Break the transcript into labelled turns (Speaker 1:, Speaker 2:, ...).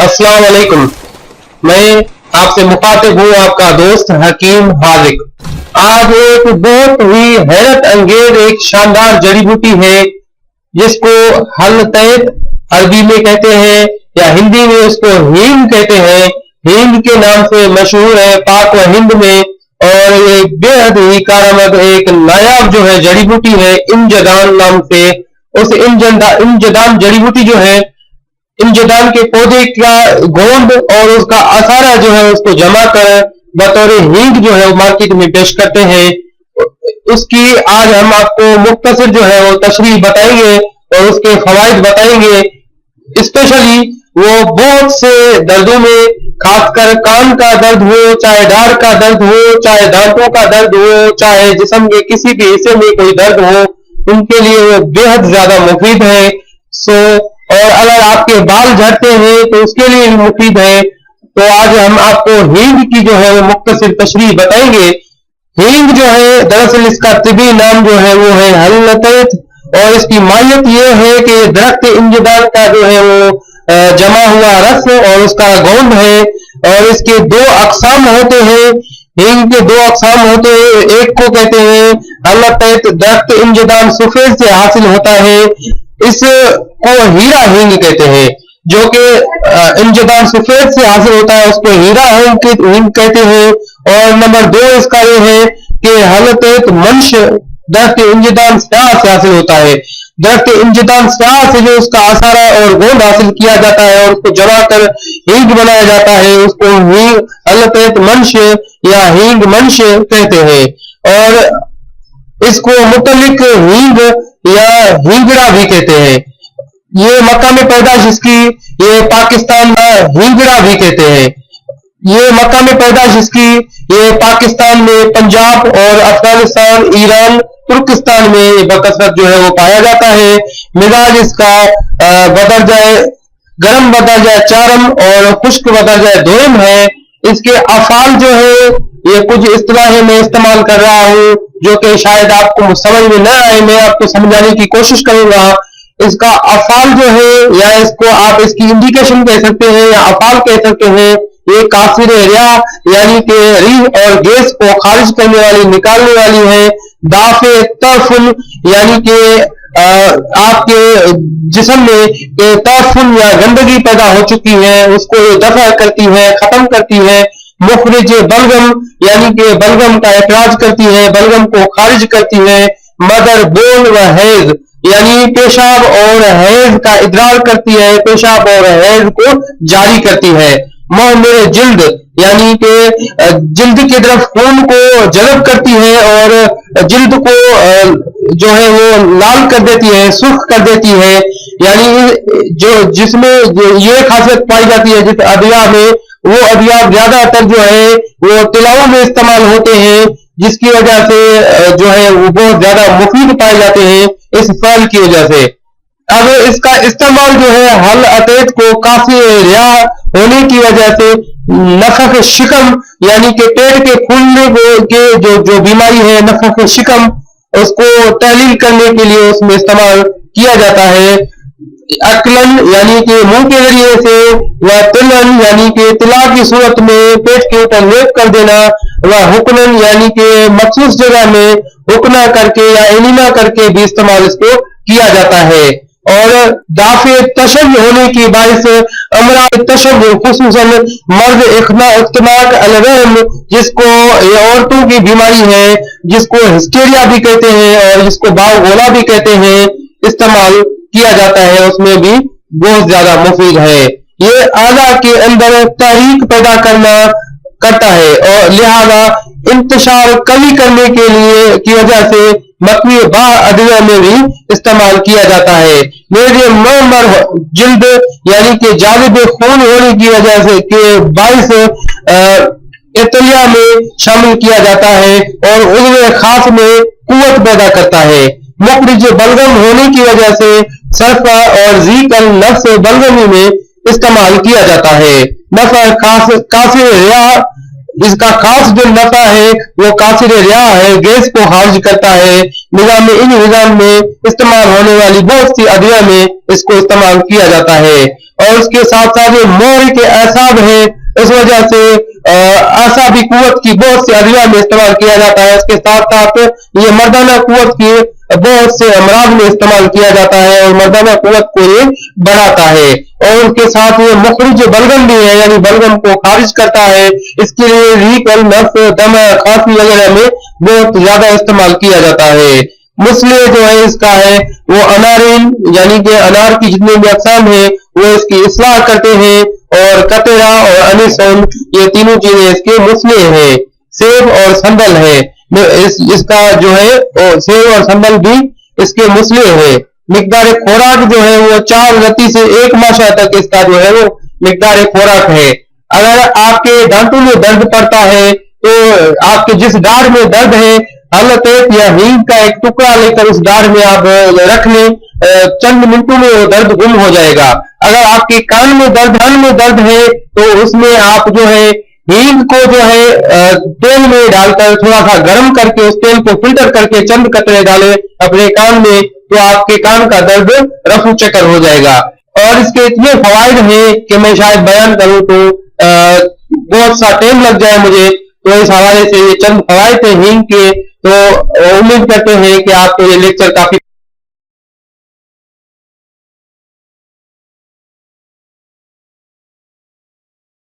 Speaker 1: अस्सलाम वालेकुम। मैं आपसे मुखातिब हूँ आपका दोस्त हकीम हाजिक। आज एक बहुत ही हैरत अंगेज एक शानदार जड़ी बूटी है जिसको हल तैत अरबी में कहते हैं या हिंदी में उसको हींग कहते हैं। हींग के नाम से मशहूर है पाक व हिंद में, और ये बेहद ही कारआमद एक नायाब जो है जड़ी बूटी है इंजदान नाम से। उस इंजदान जड़ी बूटी जो है, इंजदान के पौधे का गोंद और उसका असारा जो है उसको जमा कर बतौर हींग जो है वो मार्केट में पेश करते हैं। उसकी आज हम आपको मुख्तसर जो है वो तशरीह बताएंगे और उसके फवाइद बताएंगे। स्पेशली वो बहुत से दर्दों में, खासकर कान का दर्द हो, चाहे डार का दर्द हो, चाहे दांतों का दर्द हो, चाहे जिस्म के किसी भी हिस्से में कोई दर्द हो, उनके लिए वो बेहद ज्यादा मुफीद है। और अगर आपके बाल झड़ते हैं तो उसके लिए भी मुफीद है। तो आज हम आपको हींग की जो है वो मुख्तसर तशरीह बताएंगे। हींग जो है दरअसल इसका तिबी नाम जो है वो है हल्लतैत, और इसकी माहियत ये है कि दरख्त इंजदान का जो है वो जमा हुआ रस और उसका गोंद है। और इसके दो अकसाम होते हैं, हींग के दो अकसाम होते हैं। एक को कहते हैं हल्लतैत, दरख्त इंजदान सफेद से हासिल होता है, इसको हीरा हींग कहते हैं। जो कि इंजदान सफेद से हासिल होता है उसको हीरा हींग कहते हैं। और नंबर दो इसका ये है कि हल्लतैत मंश दरख्त इंजदान स्याह से हासिल होता है। दरख्त इंजदान स्याह से जो उसका असारा और गोंद हासिल किया जाता है और उसको जमा कर हींग बनाया जाता है, उसको हींग हल्लतैत मंश या हींग मंश कहते हैं। और इसको मुतलिक हींग या हींगड़ा भी कहते हैं। ये मक्का में पैदाश इसकी, ये पाकिस्तान में हींगड़ा भी कहते हैं। ये मक्का में पैदाश इसकी, ये पाकिस्तान में पंजाब और अफगानिस्तान, ईरान, तुर्किस्तान में बकसरत जो है वो पाया जाता है। मिजाज इसका बदरजाए गर्म, बदरजाए चारम और खुश्क बदरजाए दोयम है। इसके अफाल जो है ये कुछ इस्तिलाहें मैं इस्तेमाल कर रहा हूँ जो कि शायद आपको समझ में न आए, मैं आपको समझाने की कोशिश करूंगा। इसका अफाल जो है, या इसको आप इसकी इंडिकेशन कह सकते हैं या अफाल कह सकते हैं, ये कासिर रिया यानी कि रीह और गैस को खारिज करने वाली, निकालने वाली है। दाफे तरफुल यानी कि आपके जिस्म में तरफुल या गंदगी पैदा हो चुकी है उसको ये दफा करती है, खत्म करती है। मुखरिज बलगम यानी कि बलगम का इखराज करती है, बलगम को खारिज करती है। मदर बोल व हैज यानी पेशाब और हैज का इदरार करती है, पेशाब और हैज को जारी करती है। मेरे जिल्द यानी कि जिल्द की तरफ खून को जलब करती है और जिल्द को जो है वो लाल कर देती है, सुर्ख कर देती है। यानी जो जिसमें ये खासियत पाई जाती है जिस अदिया में, वो अदिया ज्यादातर जो है वो तिलाओं में इस्तेमाल होते हैं, जिसकी वजह से जो है वो बहुत ज्यादा मुफीद पाए जाते हैं इस फल की वजह से। अब इसका इस्तेमाल जो है हल अतैत को काफी रिया होने की वजह से नफक शिकम यानी कि पेट के फूलने के जो बीमारी है नफक शिकम, उसको तहलील करने के लिए उसमें इस्तेमाल किया जाता है। अकलन यानी कि मुंह के जरिए से, व तिलन यानी कि तिला की सूरत में पेट के ऊपर लेप कर देना, व हुकनन यानी कि मखसूस जगह में हुकना करके या एनिमा करके भी इस्तेमाल इसको किया जाता है। और दाफे तशब होने की बाइस अमरा तशब खुसूसन मर्द इख्तनाक अलवहम, जिसको ये औरतों की बीमारी है, जिसको हिस्टेरिया भी कहते हैं और जिसको बावगोला भी कहते हैं, इस्तेमाल किया जाता है, उसमें भी बहुत ज्यादा मुफीद है। ये आला के अंदर तहरीक पैदा करता है और लिहाजा इंतशार कमी करने के लिए की वजह से मकवी बा अदिया में भी इस्तेमाल किया जाता है। मेरे मर जिल्द यानी कि जालिब खून होने की वजह से के बाइस एतलिया में शामिल किया जाता है और उन्हें खास में कुव्वत पैदा करता है। मुखरिज बलगम होने की वजह से सरफा और जीकल नफ्स बलगमी में इस्तेमाल किया जाता है। नफा कासिर रिया, इसका खास जो नफा है वो कासिर रिया है, गैस को खारिज करता है। نظام میں استعمال ہونے والی بہت سی ادویہ میں اس کو استعمال کیا جاتا ہے. اور اس کے ساتھ ساتھ یہ محرک اعصاب ہے, اس وجہ سے اعصابی قوت کی بہت سے ادویہ میں استعمال کیا جاتا ہے. اس کے ساتھ ساتھ یہ مردانہ قوت کی بہت سے امراض میں استعمال کیا جاتا ہے اور مردانہ قوت کو یہ بڑھاتا ہے. اور اس کے ساتھ یہ مخرج بلغم بھی ہے, یعنی بلغم کو خارج کرتا ہے. اس کے لیے ریکل, نف, دم, کھانسی وغیرہ میں بہت زیادہ استعمال کیا جاتا ہے. مسلے جو ہے اس کا ہے وہ انارین, یعنی کہ انار کی جتنے بھی اقسام ہیں وہ اس کی اصلاح کرتے ہیں. اور کترا اور انیسون یہ تینوں چیزیں اس کے مسلے ہیں. سیب اور سنبل ہے, اس کا جو ہے سیب اور سنبل بھی اس کے مسلے ہیں. مقدار خوراک جو ہے وہ 4 رتی سے 1 ماشا تک اس کا جو ہے وہ مقدار خوراک ہے. اگر آپ کے دانتوں میں درد پڑتا ہے تو آپ کے جس ڈاڑھ میں درد ہے, حالت یا ہینگ کا ایک ٹکڑا لے کر اس ڈاڑھ میں آپ رکھ لیں, چند منٹوں میں وہ درد گم ہو جائے گا. اگر آپ کے کان میں درد ہے تو اس میں آپ جو ہے ہینگ کو جو ہے تیل میں ڈال کر تھوڑا سا گرم کر کے اس تیل کو فلٹر کر کے چند قطرے ڈالیں اپنے کان میں, تو آپ کے کان کا درد رفو چکر ہو جائے گا. اور اس کے اتنے فوائد ہیں کہ میں شاید بیان کروں تو بہت سا ٹائم لگ جائے مجھے. تو اس حوالے سے یہ چند فوائد ہیں ہینگ کے, تو امید کرتے ہیں کہ آپ کو یہ لیکچر کافی